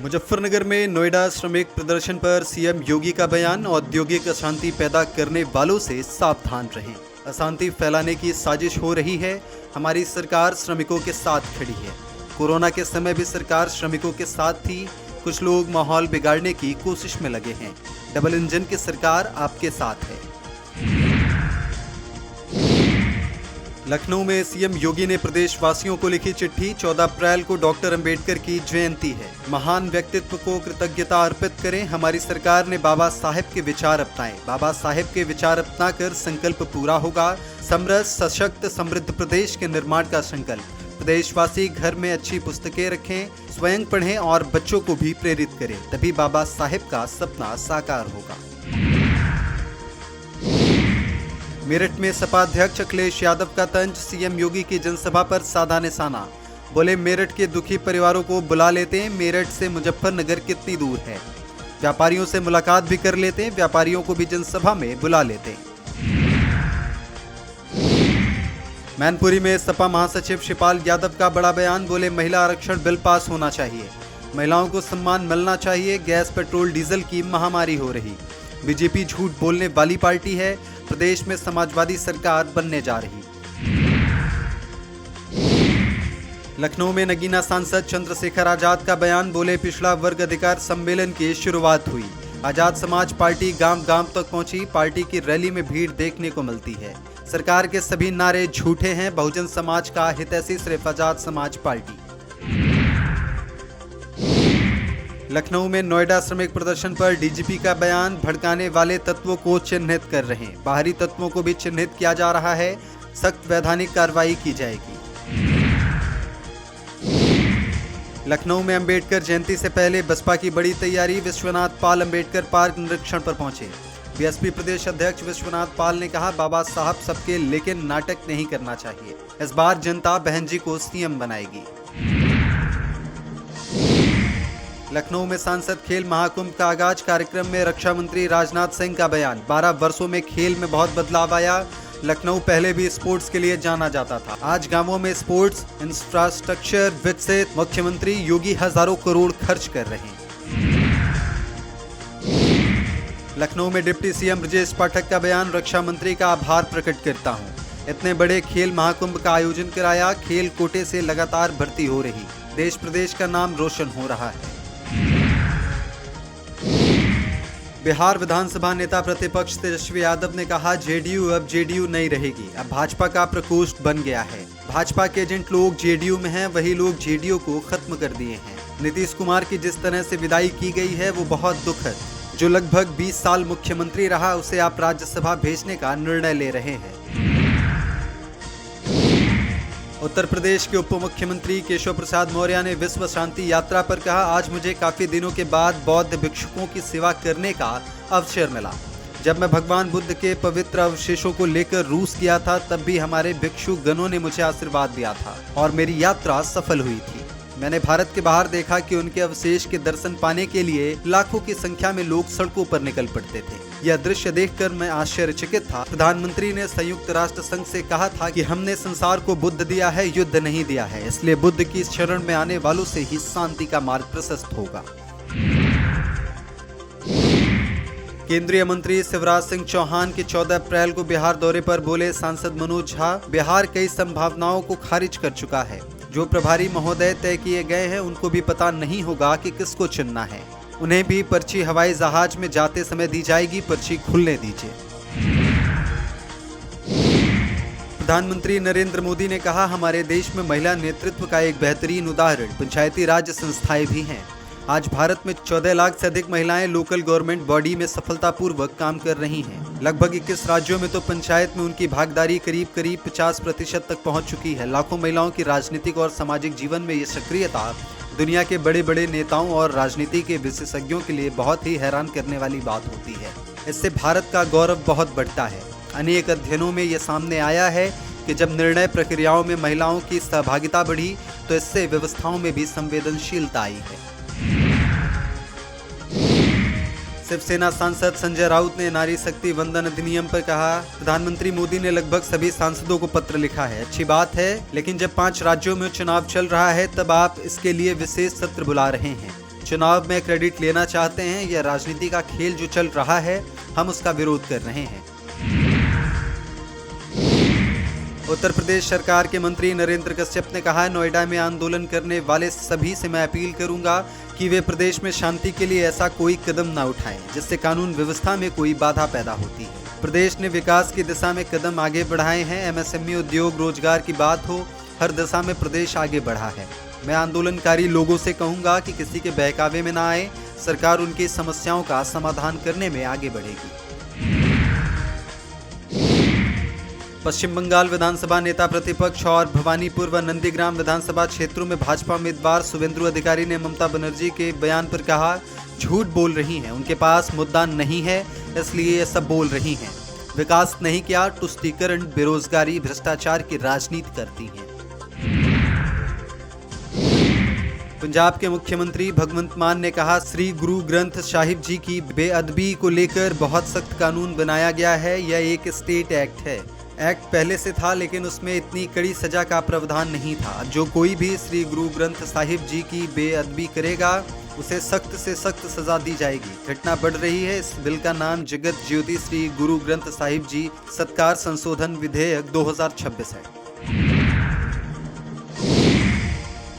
मुजफ्फरनगर में नोएडा श्रमिक प्रदर्शन पर सीएम योगी का बयान। औद्योगिक अशांति पैदा करने वालों से सावधान रहें। अशांति फैलाने की साजिश हो रही है। हमारी सरकार श्रमिकों के साथ खड़ी है। कोरोना के समय भी सरकार श्रमिकों के साथ थी। कुछ लोग माहौल बिगाड़ने की कोशिश में लगे हैं। डबल इंजन की सरकार आपके साथ है। लखनऊ में सीएम योगी ने प्रदेशवासियों को लिखी चिट्ठी। 14 अप्रैल को डॉक्टर अंबेडकर की जयंती है। महान व्यक्तित्व को कृतज्ञता अर्पित करें। हमारी सरकार ने बाबा साहेब के विचार अपनाए। बाबा साहेब के विचार अपनाकर संकल्प पूरा होगा। समृद्ध सशक्त समृद्ध प्रदेश के निर्माण का संकल्प। प्रदेशवासी घर में अच्छी पुस्तकें रखें, स्वयं पढ़ें और बच्चों को भी प्रेरित करें, तभी बाबा साहेब का सपना साकार होगा। मेरठ में सपा अध्यक्ष अखिलेश यादव का तंज। सीएम योगी की जनसभा पर साधा निशाना। बोले, मेरठ के दुखी परिवारों को बुला लेते हैं। मेरठ से मुजफ्फरनगर कितनी दूर है। व्यापारियों से मुलाकात भी कर लेते हैं। व्यापारियों को भी जनसभा में बुला लेते हैं। मैनपुरी में सपा महासचिव शिवपाल यादव का बड़ा बयान। बोले, महिला आरक्षण बिल पास होना चाहिए। महिलाओं को सम्मान मिलना चाहिए। गैस पेट्रोल डीजल की महामारी हो रही। बीजेपी झूठ बोलने वाली पार्टी है। प्रदेश में समाजवादी सरकार बनने जा रही। लखनऊ में नगीना सांसद चंद्रशेखर आजाद का बयान। बोले, पिछड़ा वर्ग अधिकार सम्मेलन की शुरुआत हुई। आजाद समाज पार्टी गांव गांव तक पहुंची। पार्टी की रैली में भीड़ देखने को मिलती है। सरकार के सभी नारे झूठे हैं। बहुजन समाज का हितैषी सिर्फ आजाद समाज पार्टी। लखनऊ में नोएडा श्रमिक प्रदर्शन पर डीजीपी का बयान। भड़काने वाले तत्वों को चिन्हित कर रहे हैं। बाहरी तत्वों को भी चिन्हित किया जा रहा है। सख्त वैधानिक कार्रवाई की जाएगी। लखनऊ में अंबेडकर जयंती से पहले बसपा की बड़ी तैयारी। विश्वनाथ पाल अंबेडकर पार्क निरीक्षण पर पहुंचे। बीएसपी प्रदेश अध्यक्ष विश्वनाथ पाल ने कहा, बाबा साहब सबके, लेकिन नाटक नहीं करना चाहिए। इस बार जनता बहन जी को सीएम बनाएगी। लखनऊ में सांसद खेल महाकुंभ का आगाज। कार्यक्रम में रक्षा मंत्री राजनाथ सिंह का बयान। 12 वर्षों में खेल में बहुत बदलाव आया। लखनऊ पहले भी स्पोर्ट्स के लिए जाना जाता था। आज गांवों में स्पोर्ट्स इंफ्रास्ट्रक्चर विकसित। मुख्यमंत्री योगी हजारों करोड़ खर्च कर रहे हैं। लखनऊ में डिप्टी सीएम ब्रजेश पाठक का बयान। रक्षा मंत्री का आभार प्रकट करता हूं। इतने बड़े खेल महाकुंभ का आयोजन कराया। खेल कोटे से लगातार भर्ती हो रही। देश प्रदेश का नाम रोशन हो रहा है। बिहार विधानसभा नेता प्रतिपक्ष तेजस्वी यादव ने कहा, जेडीयू अब जेडीयू नहीं रहेगी। अब भाजपा का प्रकोष्ठ बन गया है। भाजपा के एजेंट लोग जेडीयू में हैं, वही लोग जेडीयू को खत्म कर दिए हैं। नीतीश कुमार की जिस तरह से विदाई की गई है वो बहुत दुखद। जो लगभग 20 साल मुख्यमंत्री रहा, उसे आप राज्यसभा भेजने का निर्णय ले रहे हैं। उत्तर प्रदेश के उप मुख्यमंत्री केशव प्रसाद मौर्य ने विश्व शांति यात्रा पर कहा, आज मुझे काफी दिनों के बाद बौद्ध भिक्षुकों की सेवा करने का अवसर मिला। जब मैं भगवान बुद्ध के पवित्र अवशेषों को लेकर रूस गया था, तब भी हमारे भिक्षु गणों ने मुझे आशीर्वाद दिया था और मेरी यात्रा सफल हुई थी। मैंने भारत के बाहर देखा कि उनके अवशेष के दर्शन पाने के लिए लाखों की संख्या में लोग सड़कों पर निकल पड़ते थे। यह दृश्य देखकर मैं आश्चर्यचकित था। प्रधानमंत्री ने संयुक्त राष्ट्र संघ से कहा था कि हमने संसार को बुद्ध दिया है, युद्ध नहीं दिया है। इसलिए बुद्ध की शरण में आने वालों से ही शांति का मार्ग प्रशस्त होगा। केंद्रीय मंत्री शिवराज सिंह चौहान के 14 अप्रैल को बिहार दौरे पर बोले सांसद मनोज झा, बिहार कई संभावनाओं को खारिज कर चुका है। जो प्रभारी महोदय तय किए गए हैं, उनको भी पता नहीं होगा कि किसको चुनना है। उन्हें भी पर्ची हवाई जहाज में जाते समय दी जाएगी। पर्ची खुलने दीजिए। प्रधानमंत्री नरेंद्र मोदी ने कहा, हमारे देश में महिला नेतृत्व का एक बेहतरीन उदाहरण पंचायती राज संस्थाएं भी हैं। आज भारत में 14 लाख से अधिक महिलाएं लोकल गवर्नमेंट बॉडी में सफलतापूर्वक काम कर रही हैं। लगभग 21 राज्यों में तो पंचायत में उनकी भागीदारी करीब 50% तक पहुंच चुकी है। लाखों महिलाओं की राजनीतिक और सामाजिक जीवन में ये सक्रियता दुनिया के बड़े बड़े नेताओं और राजनीति के विशेषज्ञों के लिए बहुत ही हैरान करने वाली बात होती है। इससे भारत का गौरव बहुत बढ़ता है। अनेक अध्ययनों में यह सामने आया है कि जब निर्णय प्रक्रियाओं में महिलाओं की सहभागिता बढ़ी, तो इससे व्यवस्थाओं में भी संवेदनशीलता आई है। शिवसेना सांसद संजय राउत ने नारी शक्ति वंदन अधिनियम पर कहा, प्रधानमंत्री मोदी ने लगभग सभी सांसदों को पत्र लिखा है। अच्छी बात है, लेकिन जब 5 राज्यों में चुनाव चल रहा है, तब आप इसके लिए विशेष सत्र बुला रहे हैं। चुनाव में क्रेडिट लेना चाहते हैं। यह राजनीति का खेल जो चल रहा है, हम उसका विरोध कर रहे हैं। उत्तर प्रदेश सरकार के मंत्री नरेंद्र कश्यप ने कहा है, नोएडा में आंदोलन करने वाले सभी से मैं अपील करूंगा कि वे प्रदेश में शांति के लिए ऐसा कोई कदम न उठाएं जिससे कानून व्यवस्था में कोई बाधा पैदा होती है। प्रदेश ने विकास की दिशा में कदम आगे बढ़ाए हैं। एमएसएमई, उद्योग, रोजगार की बात हो, हर दिशा में प्रदेश आगे बढ़ा है। मैं आंदोलनकारी लोगों से कहूंगा कि किसी के बहकावे में न आए। सरकार उनकी समस्याओं का समाधान करने में आगे बढ़ेगी। पश्चिम बंगाल विधानसभा नेता प्रतिपक्ष और भवानीपुर व नंदीग्राम विधानसभा क्षेत्रों में भाजपा उम्मीदवार शुभेंदु अधिकारी ने ममता बनर्जी के बयान पर कहा, झूठ बोल रही हैं, उनके पास मुद्दा नहीं है इसलिए ये सब बोल रही हैं। विकास नहीं किया, तुष्टीकरण, बेरोजगारी, भ्रष्टाचार की राजनीति करती हैं। पंजाब के मुख्यमंत्री भगवंत मान ने कहा, श्री गुरु ग्रंथ साहिब जी की बेअदबी को लेकर बहुत सख्त कानून बनाया गया है। यह एक स्टेट एक्ट है। एक्ट पहले से था लेकिन उसमें इतनी कड़ी सजा का प्रावधान नहीं था। जो कोई भी श्री गुरु ग्रंथ साहिब जी की बेअदबी करेगा उसे सख्त से सख्त सजा दी जाएगी। घटना बढ़ रही है। इस बिल का नाम जगत ज्योति श्री गुरु ग्रंथ साहिब जी सत्कार संशोधन विधेयक 2026 है।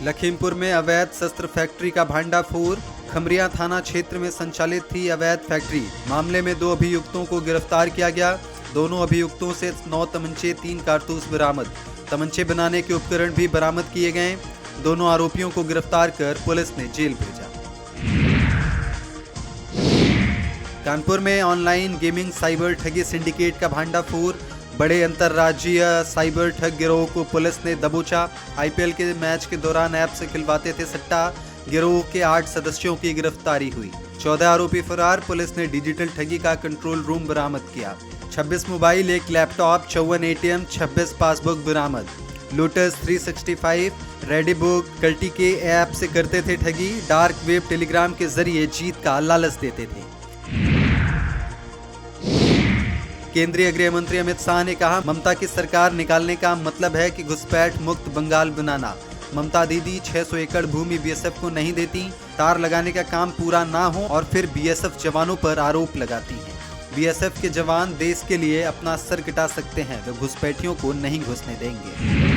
लखीमपुर में अवैध शस्त्र फैक्ट्री का भांडाफोड़। खमरिया थाना क्षेत्र में संचालित थी अवैध फैक्ट्री। मामले में 2 अभियुक्तों को गिरफ्तार किया गया। दोनों अभियुक्तों से 9 तमंचे, 3 कारतूस बरामद। तमंचे बनाने के उपकरण भी बरामद किए गए। दोनों आरोपियों को गिरफ्तार कर पुलिस ने जेल भेजा। कानपुर में ऑनलाइन गेमिंग साइबर ठगी सिंडिकेट का भांडाफोड़। बड़े अंतर्राज्यीय साइबर ठग गिरोह को पुलिस ने दबोचा। आईपीएल के मैच के दौरान ऐप से खिलवाते थे सट्टा। गिरोह के 8 सदस्यों की गिरफ्तारी हुई। 14 आरोपी फरार। पुलिस ने डिजिटल ठगी का कंट्रोल रूम बरामद किया। 26 मोबाइल, 1 लैपटॉप, 54 एटीएम, 26 पासबुक बरामद। लोटस 365, रेडीबुक, कल्टी के ऐप से करते थे ठगी। डार्क वेब टेलीग्राम के जरिए जीत का लालच देते थे। केंद्रीय गृह मंत्री अमित शाह ने कहा, ममता की सरकार निकालने का मतलब है कि घुसपैठ मुक्त बंगाल बनाना। ममता दीदी 600 एकड़ भूमि बीएसएफ को नहीं देती। तार लगाने का काम पूरा ना हो और फिर बीएसएफ जवानों पर आरोप लगाती हैं। बीएसएफ के जवान देश के लिए अपना सर कटा सकते हैं, वे घुसपैठियों को नहीं घुसने देंगे।